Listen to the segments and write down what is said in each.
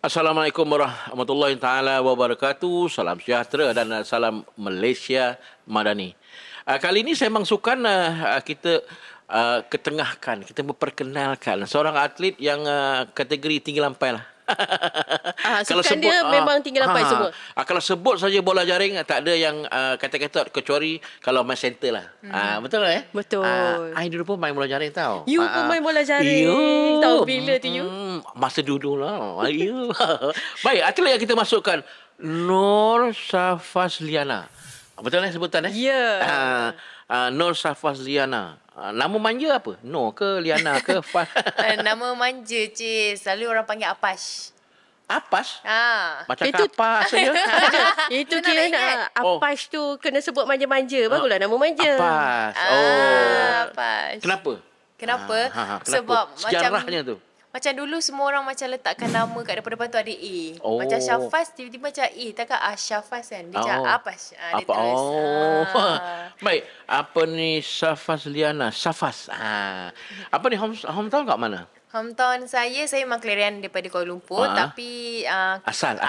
Assalamualaikum warahmatullahi taala wabarakatuh. Salam sejahtera dan salam Malaysia Madani. Kali ini saya maksudkan kita ketengahkan, kita memperkenalkan seorang atlet yang kategori tinggi lampai lah. Sukan dia memang tinggi lampai semua. Kalau sebut saja bola jaring, tak ada yang kata-kata kecuali kalau main center lah. Betul lah Betul. I dulu pun main bola jaring tau. You pun main bola jaring. Tahu bila tu you? Masa dulu lah. Baik, atlet yang kita masukkan Nur Safasliana. Betul lah sebutan Ya. Nur Safasliana. Nama manja apa? Nur ke Liana ke Fas? Nama manja, Cik. Selalu orang panggil Apash. Apas? Macam Itu kapas saja. Itu Senang kira nak ingat. nak Apash tu kena sebut manja-manja. Bagulah nama manja. Apas. Apash. Kenapa? Kenapa? Kenapa? Sebab Sejarahnya macam tu. macam dulu semua orang macam letakkan nama kat depan-depan tu ada A. Oh. Macam Syafas tiba-tiba macam A. Takkan Syafas kan? Dia macam Apash. Dia Apa? terus. Baik. Apa ni Safasliana? Safas. Apa ni hometown kat mana? Hometown saya memang kelahiran daripada Kuala Lumpur. Tapi asal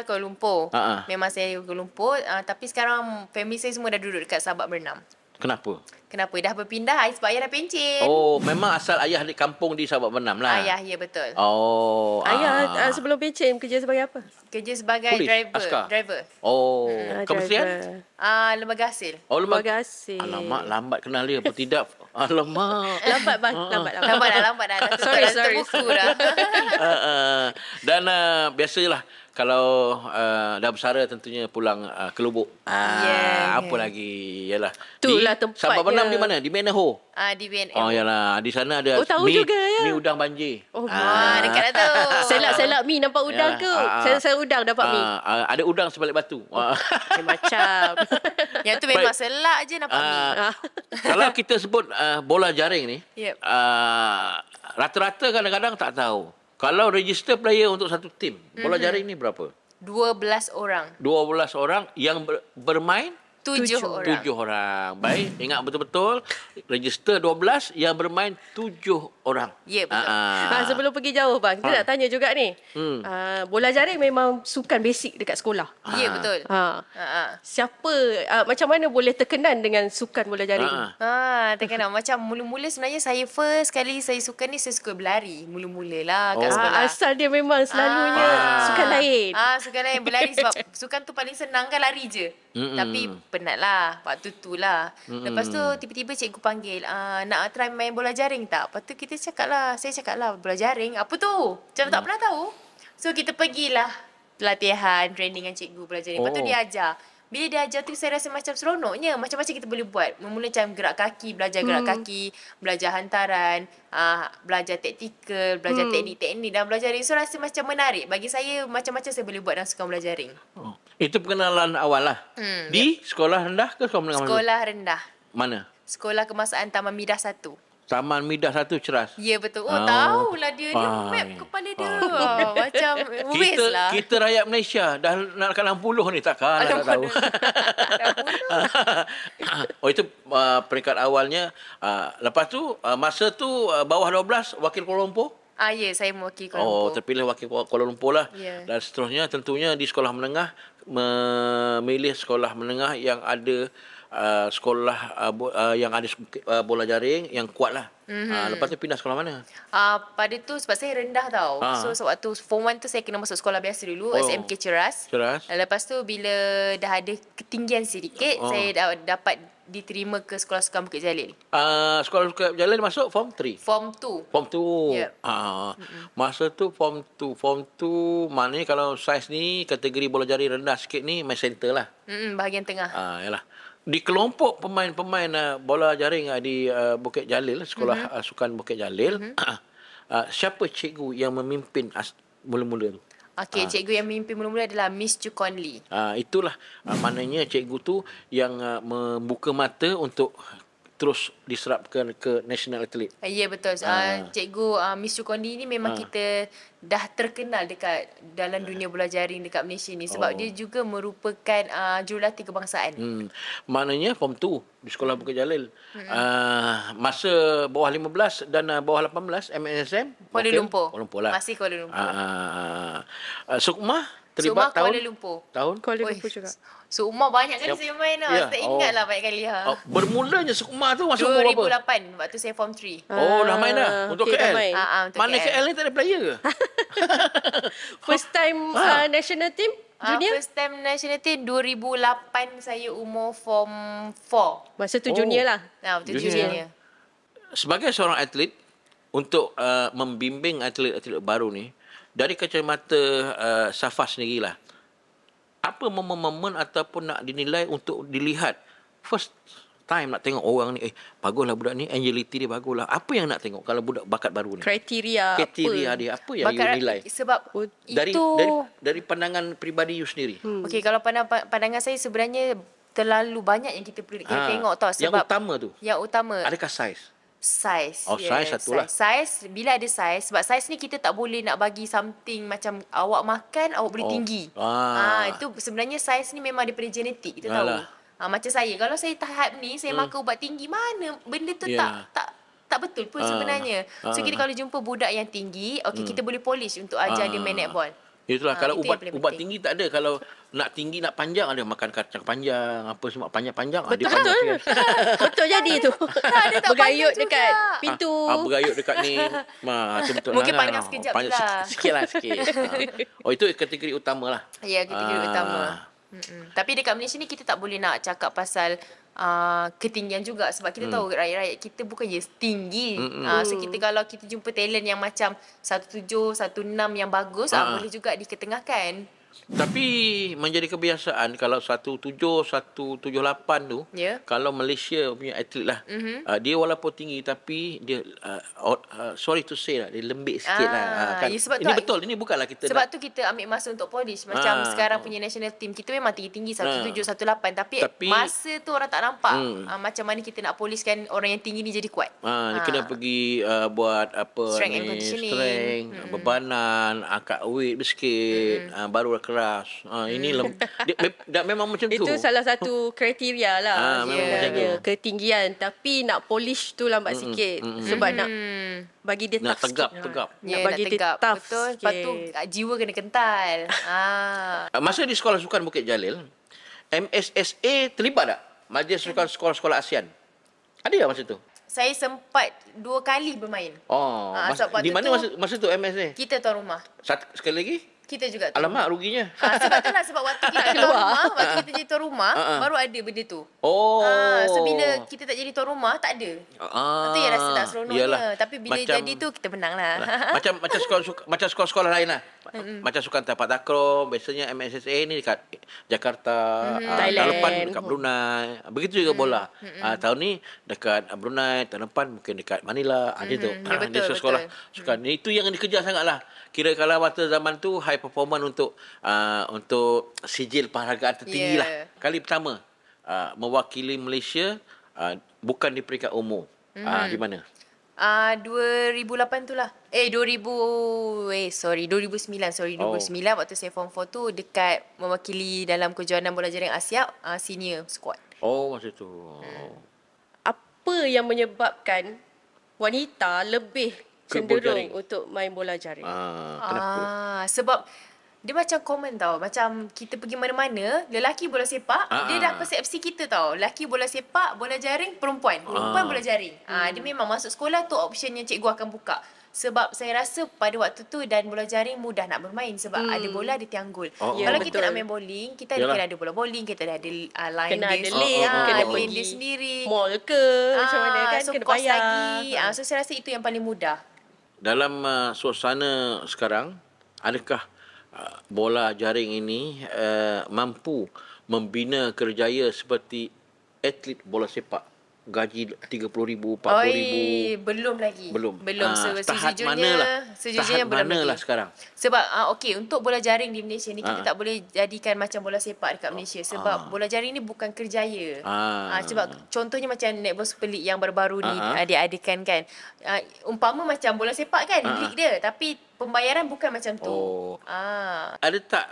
Kuala Lumpur. Memang saya Kuala Lumpur. Tapi sekarang family saya semua dah duduk dekat Sabak Bernam. Kenapa? Kenapa? Dah berpindah sebab ayah dah pencen. Oh, memang asal ayah di kampung di Sabak Bernam lah. Ayah, ya betul. Oh. Ayah sebelum pencen kerja sebagai apa? Kerja sebagai Polis, driver. askar. Driver. Oh. Kementerian? Driver. Lembaga hasil. Oh, Lembaga hasil. Alamak, lambat kenal dia apa tidak? Alamak. Lambat bang. Lambat dah. Sorry. Buku dah. Dan biasalah kalau dah bersara tentunya pulang ke Lubuk. Apa lagi? Yalah. Itulah tempatnya. Sabak Bernam di mana? Di Menaho. Di BNM. Oh yalah, di sana ada tahu juga ya. mi udang banjir. Oh, dekat dah tu. Selak-selak mi nampak udang tu. Saya udang dapat mi. Ada udang sebalik batu. Macam. Yang tu memang selak je nampak mi. Kalau kita sebut bola jaring ni, Yep. Rata-rata kadang-kadang tak tahu. Kalau register player untuk satu tim, bola jaring ni berapa? 12 orang. 12 orang yang bermain 7 orang. 7 orang. Baik, ingat betul-betul. Register 12 yang bermain 7 orang. Ya, betul. Sebelum pergi jauh bang, kita nak tanya juga ni. Bola jaring memang sukan basic dekat sekolah. Ya, betul. Siapa macam mana boleh terkenan dengan sukan bola jaring ni? Terkenal. Macam mula-mula sebenarnya saya first kali saya suka ni, saya suka berlari. Mula-mula lah kat sekolah. Asal dia memang selalunya sukan lain. Sukan lain berlari sebab sukan tu paling senang kan, lari je. Tapi penat lah waktu tu lah. Lepas tu tiba-tiba cikgu panggil, nak try main bola jaring tak? Lepas tu saya cakap lah bola jaring apa tu? Macam tak pernah tahu. So kita pergilah pelatihan, training dengan cikgu bola jaring. Lepas tu dia ajar. Bila dia ajar tu saya rasa macam seronoknya. Macam-macam kita boleh buat. Mula-mula macam gerak kaki, belajar gerak kaki, belajar hantaran, belajar taktikal, belajar teknik-teknik dan belajar jaring. So rasa macam menarik. Bagi saya macam-macam saya boleh buat dalam sukan bola jaring. Itu perkenalan awal lah. Di sekolah rendah ke sekolah menengah? Sekolah rendah. Mana? Sekolah Kemasaan Taman Midah 1. Taman Midah 1 Ceras. Ya betul. Tahulah dia. Dia map kepala dia. Macam waste lah. Kita rakyat Malaysia dah nak dekat 60 ni, takkan tak tahu. Itu peringkat awalnya. Lepas tu masa tu bawah 12 wakil Kuala Lumpur. Ya, saya mewakili Kuala Lumpur. Terpilih wakil Kuala Lumpur lah. Yeah. Dan seterusnya tentunya di sekolah menengah memilih sekolah menengah yang ada yang ada bola jaring yang kuat lah. Lepas tu pindah sekolah mana? Pada tu sebab saya rendah tau. So waktu form 1 tu saya kena masuk sekolah biasa dulu, SMK Ceras. Lepas tu bila dah ada ketinggian sedikit, saya dapat diterima ke sekolah sukan Bukit Jalil. Sekolah sukan Bukit Jalil masuk form 3? Form 2. Form 2. Yep. Masa tu form 2. Form 2 maknanya kalau saiz ni kategori bola jaring rendah sikit ni main center lah. Bahagian tengah. Yalah. Di kelompok pemain-pemain bola jaring di Bukit Jalil, sekolah sukan Bukit Jalil, siapa cikgu yang memimpin mula-mula tu? Cikgu yang memimpin mula-mula adalah Miss Chukon Lee. Itulah maknanya cikgu tu yang membuka mata untuk terus diserapkan ke national athlete. Ya, betul. Cikgu Miss Sukondi ni memang kita dah terkenal dekat dalam dunia bola jaring dekat Malaysia ni sebab dia juga merupakan jurulatih kebangsaan. Maknanya form 2 di Sekolah Bukit Jalil. Masa bawah 15 dan bawah 18 MSM Kuala Lumpur. Kuala Lumpur lah. Masih Kuala Lumpur. Sukma terlibat Sukma tahun Kuala Lumpur. tahun Kuala Lumpur juga. Sukma banyak kali saya main lah. Ya. Tak ingat lah banyak kali. Bermulanya Sukma tu masa umur berapa? 2008 waktu saya form 3. Dah main dah untuk okey, dah KL. main. Untuk Mana KL ni tak ada player ke? First time national team junior? First time national team 2008 saya umur form 4. Masa tu junior lah. Betul Junior. junior. Sebagai seorang atlet, untuk membimbing atlet-atlet baru ni, dari kacamata Safa sendirilah, apa momen-momen ataupun nak dinilai untuk dilihat first time nak tengok orang ni, baguslah budak ni, agility dia baguslah. Apa yang nak tengok kalau budak bakat baru ni? Kriteria Dia apa yang you nilai? Sebab Dari itu dari pandangan peribadi you sendiri. Okey, kalau pandangan saya sebenarnya terlalu banyak yang kita perlu tengok tau Yang sebab utama tu, yang utama adakah saiz? Saiz. Saiz satulah. Saiz, bila ada saiz, sebab saiz ni kita tak boleh nak bagi something macam awak makan, awak boleh tinggi. Itu sebenarnya saiz ni memang daripada genetik, kita tahu. Macam saya, kalau saya tahap ni, saya makan ubat tinggi, mana benda tu tak betul pun sebenarnya. So kita kalau jumpa budak yang tinggi, kita boleh polish untuk ajar dia main netball. Itulah, kalau itu ubat tinggi tak ada. Kalau nak tinggi, nak panjang, ada makan kacang panjang, apa semua panjang-panjang. Betul. Betul jadi tu. ada tak Bergayut panjang dekat juga. pintu. Bergayut dekat ni. Tu betul. Mungkin panjang sekejap lah. Sikit lah. Itu kategori utama lah. Ya, kategori utama. Tapi dekat Malaysia ni kita tak boleh nak cakap pasal ketinggian juga sebab kita tahu rakyat-rakyat kita bukan je tinggi. So kita kalau kita jumpa talent yang macam 17, 16 yang bagus, boleh juga diketengahkan. Tapi menjadi kebiasaan kalau 17, 178 tu, kalau Malaysia punya atlet lah, dia walaupun tinggi tapi dia sorry to say lah, dia lembik sikit lah. Kan? Ini betul, ini bukanlah kita sebab tu kita ambil masa untuk polish. Macam sekarang punya national team, kita memang tinggi-tinggi 17, 18 tapi masa tu orang tak nampak macam mana kita nak polishkan orang yang tinggi ni jadi kuat. Dia kena pergi buat apa strength ni, and conditioning, bebanan, angkat weight sikit, baru keras. Ini dia memang macam tu. Itu salah satu kriteria lah. Memang macam tu. Ketinggian. Tapi nak polish tu lambat sikit. Sebab nak bagi dia nak tough tegap. Nak bagi dia tough. Betul. Lepas tu jiwa kena kental. Masa di Sekolah Sukan Bukit Jalil, MSSA terlibat tak? Majlis Sukan Sekolah-Sekolah ASEAN. Ada tak masa tu? Saya sempat 2 kali bermain. Di mana masa tu MSSA? Kita tuan rumah. Sekali lagi? Kita juga tuan rumah. Alamak, ruginya. Sebab tu lah, sebab waktu kita tuan rumah, waktu kita jadi tuan rumah, baru ada benda tu. So bila kita tak jadi tuan rumah, tak ada. Itu yang rasa tak seronoknya. Tapi bila jadi tu, kita menang lah. Macam sekolah-sekolah lain lah. Macam sukan tapak takraw, biasanya MSSA ni dekat Jakarta, tahun depan dekat Brunei. Begitu juga bola. Tahun ni dekat Brunei, tahun depan mungkin dekat Manila. Macam tu. Dia sekolah sukan. Itu yang dikejar sangatlah. Kira kalau waktu zaman tu high performance untuk sijil penghargaan tertinggi lah. Kali pertama mewakili Malaysia bukan di peringkat umum. Di mana? 2008 tu lah. 2009 waktu saya form 4 tu dekat mewakili dalam kejohanan bola jaring Asia senior squad. Masa tu. Apa yang menyebabkan wanita lebih cenderung untuk main bola jaring? Kenapa? Sebab dia macam common tau. Macam kita pergi mana-mana, lelaki bola sepak, dia dah persepsi kita tau. Lelaki bola sepak, bola jaring, perempuan bola jaring. Dia memang masuk sekolah tu option yang cikgu akan buka. Sebab saya rasa pada waktu tu dan bola jaring mudah nak bermain sebab ada bola, ada tiang gol. Kalau kita nak main bowling, kita kena ada bola bowling, kita dah ada line kena dia, ada lane, kena lane pergi dia sendiri. Mall ke macam mana kan, so kena cost bayar lagi. So saya rasa itu yang paling mudah. Dalam suasana sekarang, adakah bola jaring ini mampu membina kerjaya seperti atlet bola sepak gaji 30,000, 40,000. Belum lagi. Belum. Tahap Sejujurnya belum mana lagi. lah sekarang? Sebab okey, untuk bola jaring di Malaysia ni kita tak boleh jadikan macam bola sepak dekat Malaysia sebab bola jaring ni bukan kerjaya. Sebab contohnya macam Netball Super League yang baru-baru ni diadakan kan. Umpama macam bola sepak kan league dia, tapi pembayaran bukan macam tu. Ada tak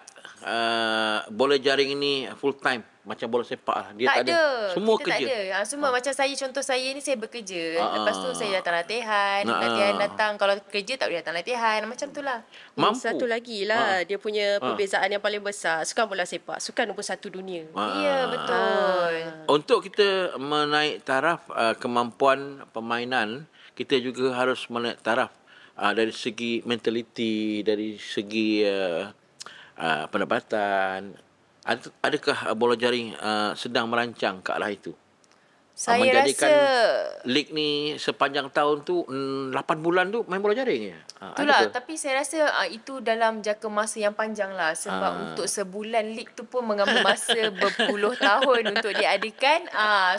bola jaring ni full time macam bola sepak lah? Dia tak ada. Semua kita kerja. tak ada. Semua macam contoh saya ni saya bekerja. Lepas tu saya datang latihan, latihan datang. Kalau kerja tak boleh datang latihan. Macam tu lah. Mampu. Satu lagi lah dia punya perbezaan yang paling besar. Sukan bola sepak, sukan nombor 1 dunia. Ya, betul. Untuk kita menaik taraf kemampuan permainan, kita juga harus menaik taraf dari segi mentaliti, dari segi pendapatan. Adakah bola jaring sedang merancang ke arah itu? Saya menjadikan rasa lig ni sepanjang tahun tu 8 bulan tu main bola jaring je. Itulah, tapi saya rasa itu dalam jangka masa yang panjang lah. Sebab untuk sebulan lig tu pun mengambil masa berpuluh tahun untuk diadakan.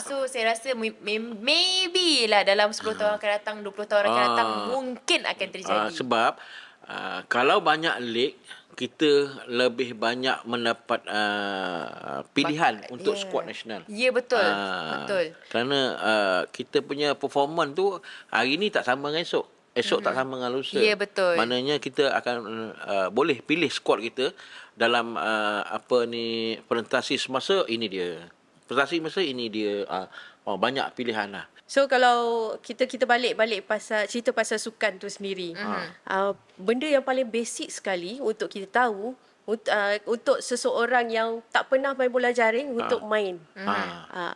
So saya rasa maybe lah dalam 10 tahun akan datang, 20 tahun akan datang mungkin akan terjadi. Sebab kalau banyak lig, kita lebih banyak mendapat pilihan untuk skuad nasional. Ya, betul. Betul. Kerana kita punya performance tu hari ni tak sama dengan esok. Esok tak sama dengan lusa. Ya, betul. Maknanya kita akan boleh pilih skuad kita dalam presentasi semasa ini dia. Presentasi semasa ini dia. Banyak pilihan lah. So kalau kita balik cerita pasal sukan tu sendiri. Benda yang paling basic sekali untuk kita tahu untuk seseorang yang tak pernah main bola jaring untuk main.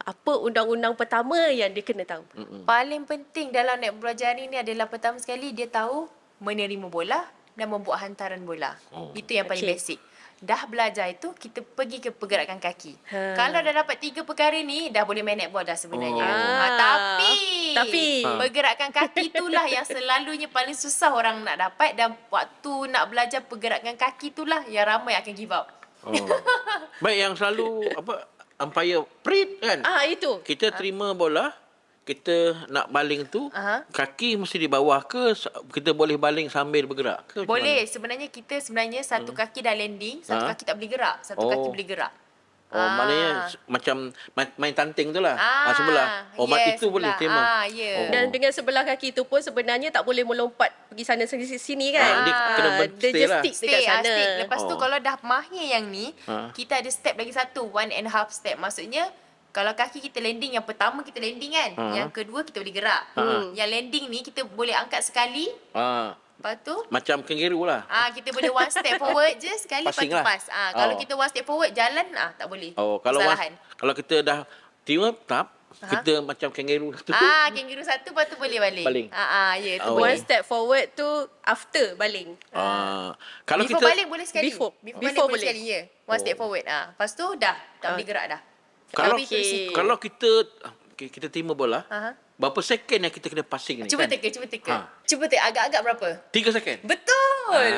Apa undang-undang pertama yang dia kena tahu? Paling penting dalam naik bola jaring ni adalah pertama sekali dia tahu menerima bola dan membuat hantaran bola. Itu yang paling basic. Dah belajar itu, kita pergi ke pergerakan kaki. Kalau dah dapat 3 perkara ni, dah boleh main netball dah sebenarnya. Tapi pergerakan kaki itulah yang selalunya paling susah orang nak dapat, dan waktu nak belajar pergerakan kaki itulah yang ramai akan give up. Baik, yang selalu umpire prit kan? Itu. Kita terima bola, kita nak baling tu, kaki mesti di bawah ke kita boleh baling sambil bergerak ke? Boleh. Sebenarnya satu kaki dah landing, satu kaki tak boleh gerak, satu kaki boleh gerak. Maknanya macam main tanting tu lah. Sebelah. Itu boleh tema. Dan dengan sebelah kaki tu pun sebenarnya tak boleh melompat pergi sana sini kan. Dia kena dia just stick stick dekat sana. Lepas tu kalau dah mahir yang ni, kita ada step lagi satu, 1.5 step. Maksudnya kalau kaki kita landing, yang pertama kita landing kan, yang kedua kita boleh gerak. Yang landing ni kita boleh angkat sekali. Lepas tu macam kangaroo lah. Kita boleh one step forward je sekali, lepas tu pass. Kalau kita one step forward jalan, tak boleh. Kalau kita dah team up, kita macam kangaroo satu. Kangaroo satu, lepas tu boleh baling. Ya, tu One boleh. step forward tu after baling. Kalau Before kita baling boleh sekali. Before baling boleh. boleh sekali, ya. One step forward. Lepas tu dah tak boleh gerak dah. kalau kita terima bola, berapa second yang kita kena passing ni? Cuba kan? teka. Cuba teka agak-agak berapa? 3 second. Betul.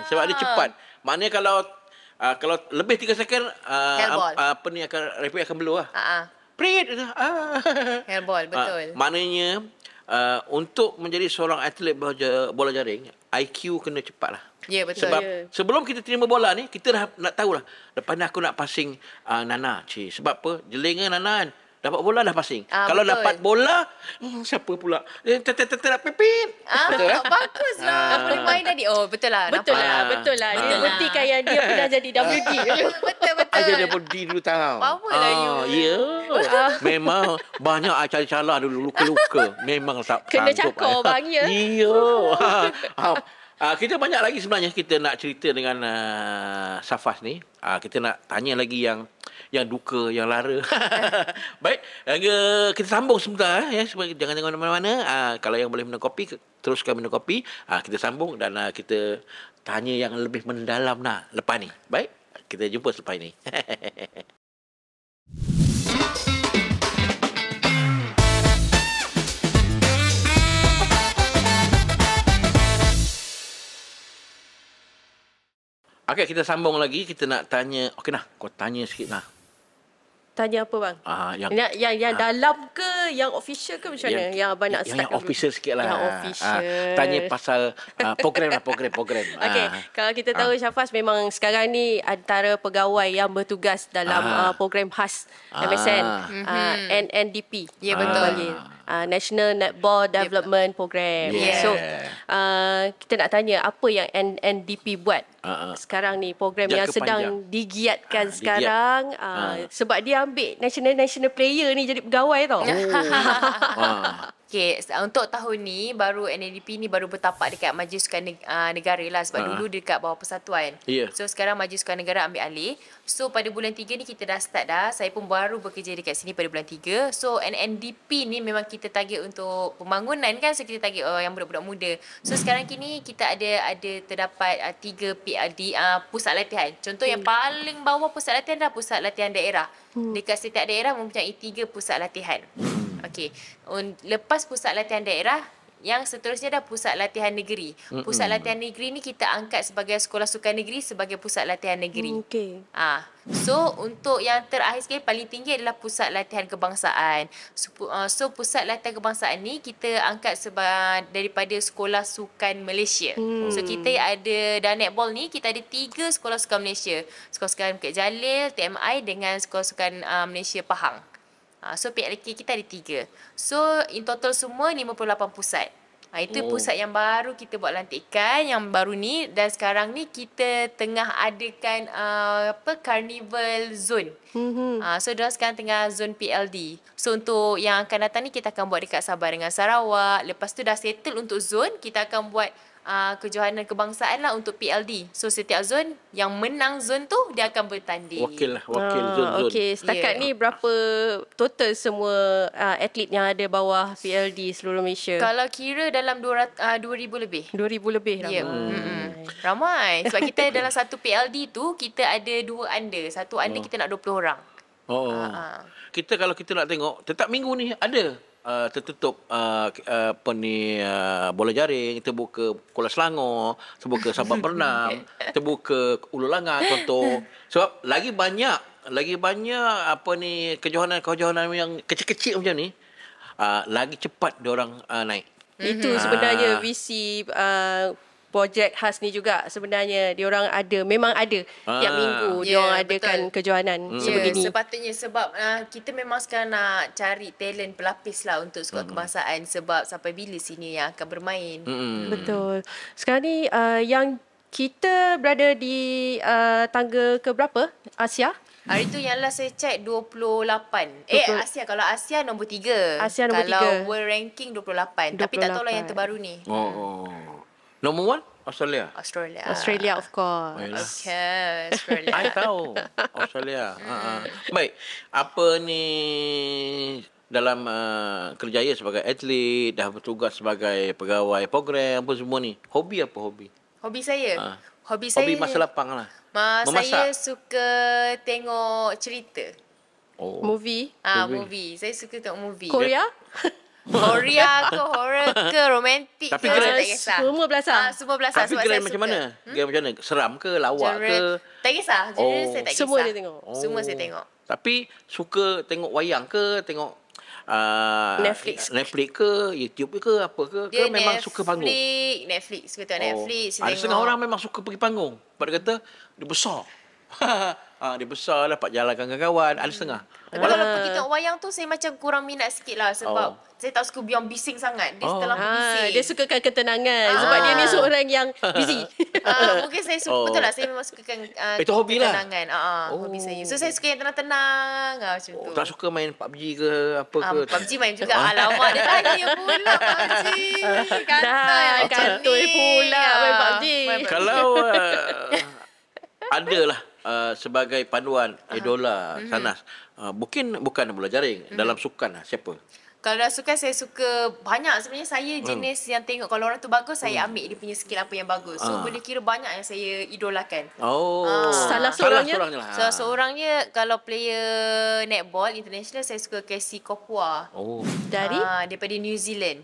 Sebab dia cepat. Maknanya kalau lebih 3 second, Hairball. referee akan blow lah. Prit. Hairball, betul. Maknanya untuk menjadi seorang atlet bola jaring, IQ kena cepat lah. Ya, betul. Sebab sebelum kita terima bola ni, kita dah nak tahulah, lepas ni aku nak passing Nana. Sebab apa? Jelingan Nana kan. Dapat bola dah passing. Kalau betul. dapat bola, siapa pula? Nak pipit. Baguslah. Boleh main tadi. Betul lah. Betul lah. Dia buktikan yang dia pernah jadi WD. Betul. Aja dia pun dulu tahu. Power lah you. Ya. Memang banyak cari-cara dulu, luka-luka. Memang tak Kena sanggup. cakap bang, ya. Ya. Kita banyak lagi sebenarnya kita nak cerita dengan Safas ni. Kita nak tanya lagi yang duka, yang lara. Baik, kita sambung sebentar ya, supaya jangan tengok mana-mana. Kalau yang boleh minum kopi, teruskan minum kopi. Kita sambung dan kita tanya yang lebih mendalam lepas ni. Baik, kita jumpa selepas ini. Okey, kita sambung lagi. Kita nak tanya. Okey kau tanya sikit Tanya apa bang? Yang Yang dalam ke yang official ke macam mana? Yang abang nak start yang official sikit lah. Yang official. Tanya pasal program lah, program. Okey, kalau kita tahu Syafas memang sekarang ni antara pegawai yang bertugas dalam program khas MSN, NNDP. Ya, betul. National Netball Development Program. Yeah. So, kita nak tanya apa yang NNDP buat sekarang ni, program yang Jangka sedang panjang. digiatkan sekarang. Sebab dia ambil national player ni jadi pegawai tau. Okay, untuk tahun ni baru NNDP ni baru bertapak dekat Majlis Sukan Negara lah, sebab dulu dekat bawah Persatuan. Yeah. So sekarang Majlis Sukan Negara ambil alih. So pada bulan 3 ni kita dah start dah. Saya pun baru bekerja dekat sini pada bulan 3. So NNDP ni memang kita target untuk pembangunan kan. So kita target yang budak-budak muda. So sekarang kini kita ada terdapat 3 PLD pusat latihan. Contoh yang paling bawah pusat latihan dah pusat latihan daerah. Dekat setiap daerah mempunyai 3 pusat latihan. Okey. Lepas pusat latihan daerah, yang seterusnya dah pusat latihan negeri. Pusat latihan negeri ni kita angkat sebagai sekolah sukan negeri sebagai pusat latihan negeri. Okey. So untuk yang terakhir sekali paling tinggi adalah pusat latihan kebangsaan. So pusat latihan kebangsaan ni kita angkat daripada sekolah sukan Malaysia. So kita ada dalam netball ni kita ada 3 sekolah sukan Malaysia. Sekolah sukan Bukit Jalil, TMI dengan sekolah sukan Malaysia Pahang. So PLK kita ada 3. So in total semua 58 pusat. Itu pusat yang baru kita buat lantikan yang baru ni, dan sekarang ni kita tengah adakan carnival zone. So diorang sekarang tengah zone PLD. So untuk yang akan datang ni kita akan buat dekat Sabah dengan Sarawak. Lepas tu dah settle untuk zone, kita akan buat kejohanan kebangsaan lah untuk PLD. So setiap zon yang menang zon tu dia akan bertanding. Wakil zon-zon. Okey, setakat ni berapa total semua atlet yang ada bawah PLD seluruh Malaysia? Kalau kira dalam 2,000 lebih. 2,000 lebih ramai. Ya. Ramai. Sebab kita dalam satu PLD tu kita ada 2 under. Satu under kita nak 20 orang. Kita kalau kita nak tengok tetap minggu ni ada tertutup bola jaring, terbuka Kuala Selangor, terbuka Sabah Bernam, terbuka Ulu Langat contoh. Sebab lagi banyak kejohanan yang kecil-kecil macam ni, lagi cepat diorang naik. Itu sebenarnya visi projek khas ni juga. Sebenarnya diorang memang ada tiap minggu diorang adakan kejohanan sebegini. Sepatutnya sebab kita memang sekarang nak cari talent pelapis lah untuk skuad kebangsaan, sebab sampai bila sini yang akan bermain. Betul. Sekarang ni yang kita berada di tangga ke berapa? Asia? Hari tu yang last saya check 28. Asia. Kalau Asia nombor 3. Asia nombor kalau 3. World ranking 28. Tapi tak tahu lah yang terbaru ni. Nombor 1 Australia. Australia of course. Okay, Australia. I tahu Australia. Baik, apa ni dalam kerjaya sebagai atlet, dah bertugas sebagai pegawai program apa semua ni. Hobi apa hobi? Hobi saya. Hobi masa lapang lah. Saya suka tengok cerita. Movie? Movie. Saya suka tengok movie. Korea? Korea ke, horror ke, romantik Tapi ke, grand, tak kisah. semua belasah. Semua belasah. Tapi sebab grand saya macam suka. mana? Grand macam mana? Seram ke, lawak ke? Tak kisah. Genre saya tak kisah. Semua dia tengok. Semua saya tengok. Tapi suka tengok wayang ke, tengok Netflix ke, YouTube ke, apa ke? Ke memang suka panggung? Netflix. Suka tengok Netflix. Ada setengah orang memang suka pergi panggung. Sebab dia kata, dia besar. Dia besar, dapat jalan kawan-kawan. Ada setengah. Tapi kalau pergi tengok wayang tu, saya macam kurang minat sikit lah. Sebab saya tak suka biar bising sangat. Dia terlalu bising. Dia sukakan ketenangan. Sebab dia ni seorang yang busy. Mungkin saya suka, betul lah. Saya memang sukakan itu hobi lah. ketenangan. Hobi saya. So saya suka yang tenang-tenang. Macam tu. Tak suka main PUBG ke, apa ke? PUBG main juga. Alamak, dia tanya pula PUBG. Kantoi pula main PUBG. Kalau adalah sebagai panduan idola Sanas, bukan bola jaring, dalam sukan siapa? Kalau dalam sukan saya suka banyak. Sebenarnya saya jenis yang tengok kalau orang tu bagus, saya ambil dia punya skill apa yang bagus. So boleh kira banyak yang saya idolakan. Salah seorangnya lah. Salah seorangnya kalau player netball international, saya suka Casey Kopua. Daripada New Zealand.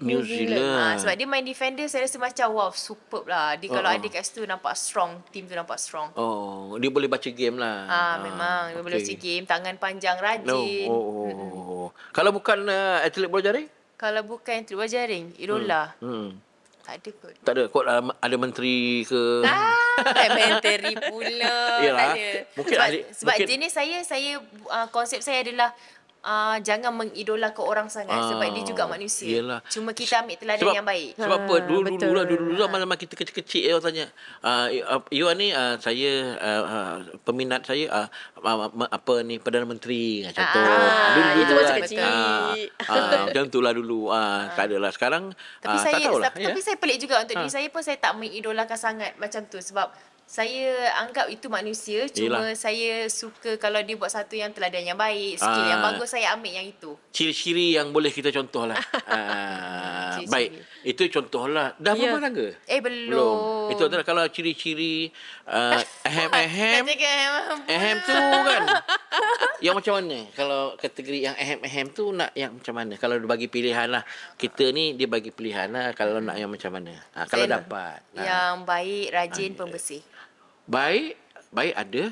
Sebab dia main defender, saya rasa macam wow, superb lah. Dia kalau ada kat situ nampak strong, team tu nampak strong. Dia boleh baca game lah. Memang dia boleh baca game, tangan panjang, rajin. Kalau bukan atlet bola jaring? Kalau bukan atlet bola jaring, idola. Tak ada kot. Tak ada kot ada menteri ke? Menteri pula. Yalah, Tak ada. mungkin Sebab mungkin, jenis saya konsep saya adalah jangan mengidolakan orang sangat sebab dia juga manusia. Yelah. Cuma kita ambil teladan yang baik. Sebab apa? betul. Dulu zaman kita kecil-kecil orang tanya, Iwan ni saya peminat saya apa ni Perdana Menteri contoh. Itu masa kan. kecil. Macam itulah dulu. Tak adalah sekarang. Tapi tak tahulah. tapi saya pelik juga untuk diri saya pun saya tak mengidolakan sangat macam tu sebab saya anggap itu manusia. Cuma saya suka kalau dia buat satu yang teladan yang baik, skill yang bagus, saya ambil yang itu. Ciri-ciri yang boleh kita contoh lah. Baik. Itu contoh lah. Dah berapa tangga? Belum. Itu adalah kalau ciri-ciri ahem tu kan. Yang macam mana? Kalau kategori yang ahem tu nak yang macam mana? Kalau dia bagi pilihan lah. Kita ni dia bagi pilihan lah. Kalau nak yang macam mana? Kalau dapat. Yang baik, rajin, pembersih. Baik ada.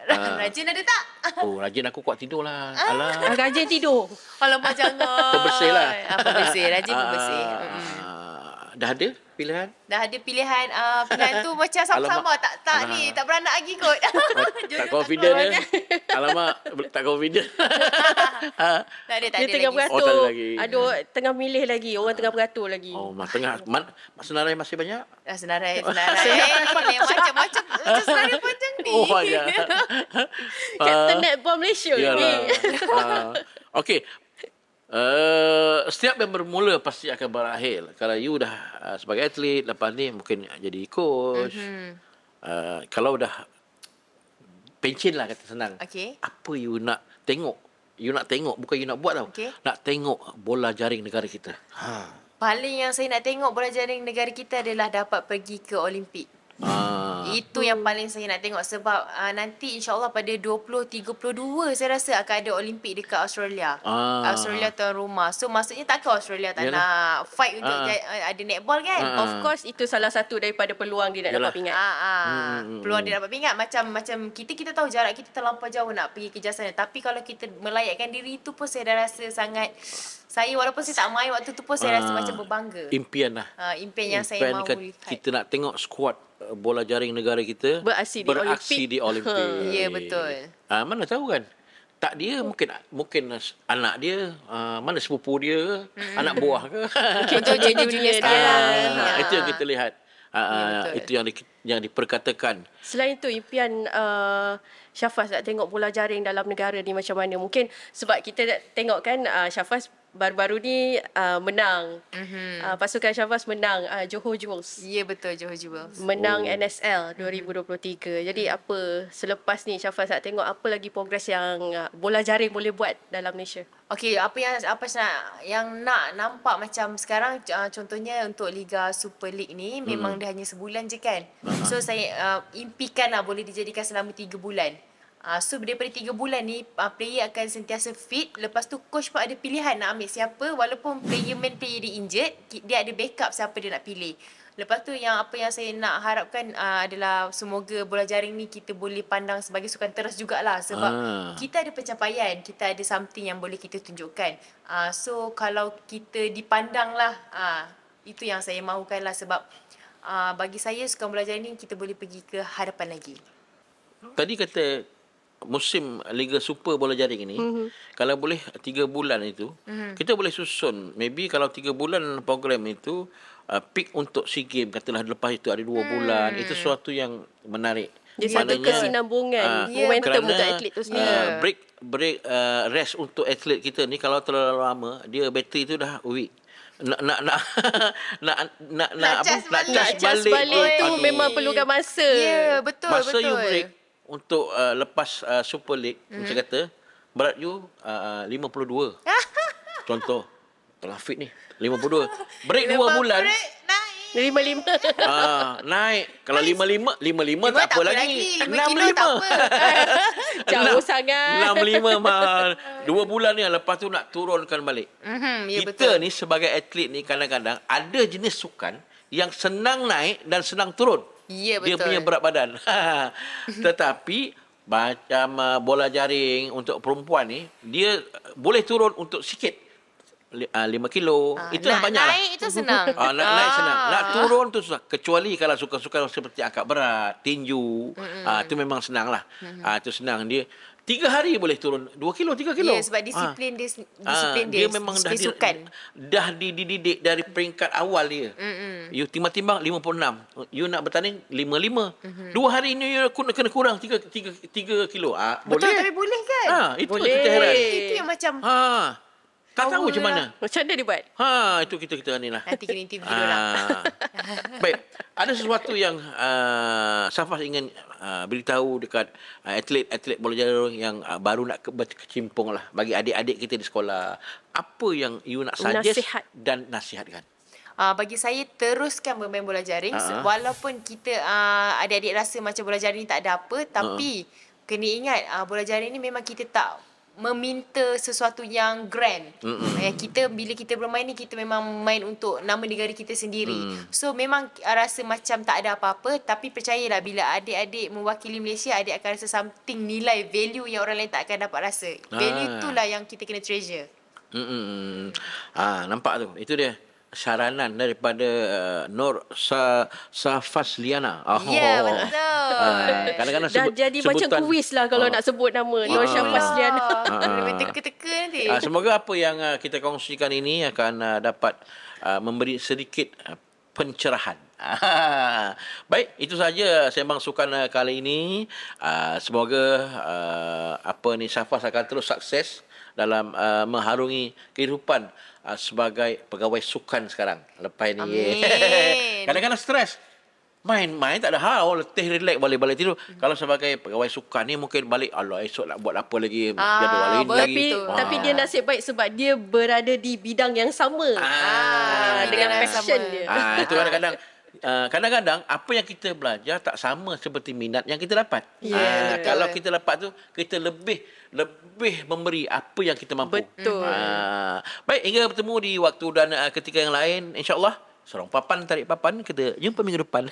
Rajin ada tak? Rajin aku kuat tidur lah. Alah. Rajin tidur. Alamak jangan. Pembersih lah. Pembersih, rajin pembersih. Dah ada pilihan? Dah ada pilihan. Pilihan tu macam sama-sama. Tak ni. Tak beranak lagi kot. Tak confident ya. Alamak, tak confident. Tak ada Dia tengah lagi. beratur. tak ada lagi. Aduh, tengah milih lagi. Orang tengah beratur lagi. Tengah. Senarai masih banyak? Senarai. Macam-macam. Senarai panjang ni. Banyak. Captain Netball Malaysia ni. Okey. Setiap yang bermula pasti akan berakhir. Kalau you dah sebagai atlet, lepas ni mungkin jadi coach. Kalau dah pencen lah kata senang. Okey. Apa you nak tengok? You nak tengok, bukan you nak buat tau. Okey. Nak tengok bola jaring negara kita. Paling yang saya nak tengok bola jaring negara kita adalah dapat pergi ke Olimpik. Itu yang paling saya nak tengok sebab nanti insyaAllah pada 2032 saya rasa akan ada Olimpik dekat Australia. Australia tuan rumah. So maksudnya takkan Australia tak nak fight untuk ada netball kan? Of course, itu salah satu daripada peluang dia nak dapat pingat. Peluang dia dapat pingat macam kita tahu jarak kita terlampau jauh nak pergi ke sana. Tapi kalau kita melayakkan diri itu pun saya dah rasa sangat. Saya walaupun saya tak main waktu tu pun saya rasa macam berbangga. Impian lah. Impian yang saya mahu kita nak tengok skuad bola jaring negara kita beraksi di Olimpik. Ya, betul. Mana tahu kan? Tak dia mungkin anak dia, mana sepupu dia, anak buah ke. Mungkin junior sekarang ni. Itu yang kita lihat. Itu yang diperkatakan. Selain itu, impian Syafaz nak tengok bola jaring dalam negara ni macam mana? Mungkin sebab kita tengok kan Syafaz baru-baru ni menang. Pasukan Syafaz menang Johor Jewels. Ya, betul, Johor Jewels. Menang NSL 2023. Jadi apa selepas ni Syafaz nak tengok apa lagi progres yang bola jaring boleh buat dalam Malaysia? Okey, apa yang nak nampak macam sekarang contohnya untuk Liga Super League ni memang dia hanya sebulan je kan. So saya impikanlah boleh dijadikan selama 3 bulan. So daripada 3 bulan ni player akan sentiasa fit. Lepas tu coach pun ada pilihan nak ambil siapa. Walaupun main player dia injured, dia ada backup siapa dia nak pilih. Lepas tu apa yang saya nak harapkan adalah semoga bola jaring ni kita boleh pandang sebagai sukan terus jugalah. Sebab kita ada pencapaian, kita ada something yang boleh kita tunjukkan. So kalau kita dipandang lah, itu yang saya mahukan lah. Sebab bagi saya sukan bola jaring ni kita boleh pergi ke hadapan lagi. Tadi kata musim Liga Super bola jaring ini, kalau boleh 3 bulan itu, kita boleh susun. Maybe kalau 3 bulan program itu, peak untuk SEA Games, katalah lepas itu ada 2 bulan, itu sesuatu yang menarik. Dia satu kesinambungan, momentum untuk atlet tu sendiri. Break rest untuk atlet kita ni kalau terlalu lama, dia bateri tu dah weak. Nak charge balik tu memang perlukan masa. Ya, betul. Masa you break untuk lepas Super League, macam kata berat you 52. Contoh tengah fit ni 52. Break 2 bulan. 55. Naik. Kalau 55 tak apa lagi. 5 kilo tak apa. Jauh sangat. 65 2 bulan ni lepas tu nak turunkan balik. Ya, Kita betul. ni sebagai atlet ni kadang-kadang ada jenis sukan yang senang naik dan senang turun. Ya, betul. Dia punya berat badan. Tetapi macam bola jaring untuk perempuan ni, dia boleh turun untuk sikit. 5 kilo. Itu dah banyak lah. Naik itu senang. Naik senang. Nak turun tu susah. Kecuali kalau sukan-sukan seperti angkat berat, tinju. Itu memang senang lah. Itu senang. Dia 3 hari boleh turun 2 kilo, 3 kilo. Ya, sebab disiplin dia memang disiplin sukan. dah dididik dari peringkat awal dia. You timbang-timbang 56. You nak bertanding 55. 2 hari ni you kena kurang 3 kilo. Betul, Boleh. tapi boleh kan? Itu Boleh. kita heran. Itu yang macam Tak tahu macam mana. Macam mana dia buat? Itu kita ni lah. nanti kena interview diorang. Baik, ada sesuatu yang Safas ingin beritahu dekat atlet-atlet bola jaring yang baru nak berkecimpung lah, bagi adik-adik kita di sekolah. Apa yang you nak suggest Nasihat. dan nasihatkan? Bagi saya, teruskan bermain bola jaring. Walaupun kita adik-adik rasa macam bola jaring ni tak ada apa, tapi kena ingat bola jaring ni memang kita tak meminta sesuatu yang grand. Kita bila kita bermain ni, kita memang main untuk nama negara kita sendiri. So memang rasa macam tak ada apa-apa, tapi percayalah, bila adik-adik mewakili Malaysia, adik akan rasa something, nilai, value yang orang lain tak akan dapat rasa. Value itulah yang kita kena treasure. Nampak tu. Itu dia syaranan daripada Nur Safasliana. Ya, betul. Kadang-kadang Dah jadi macam kuis lah kalau nak sebut nama. Nur Safasliana. Teka-teka nanti. Semoga apa yang kita kongsikan ini akan dapat memberi sedikit pencerahan. Baik, itu saja sembang sukan kali ini. Semoga Safas akan terus sukses dalam mengharungi kehidupan sebagai pegawai sukan sekarang. Lepas ni. Amin. Kadang-kadang stres. Main tak ada hal, letih, relax, balik tidur. Kalau sebagai pegawai sukan ni mungkin balik, Allah esok nak buat apa lagi, jadual lain lagi. Tapi dia nasib baik sebab dia berada di bidang yang sama. Dengan passion dia. Itu kadang-kadang apa yang kita belajar tak sama seperti minat yang kita dapat. Kalau kita dapat tu, kita lebih memberi apa yang kita mampu. Betul. Baik, hingga bertemu di waktu dan ketika yang lain, insya-Allah. Sorong papan tarik papan, kita jumpa minggu depan.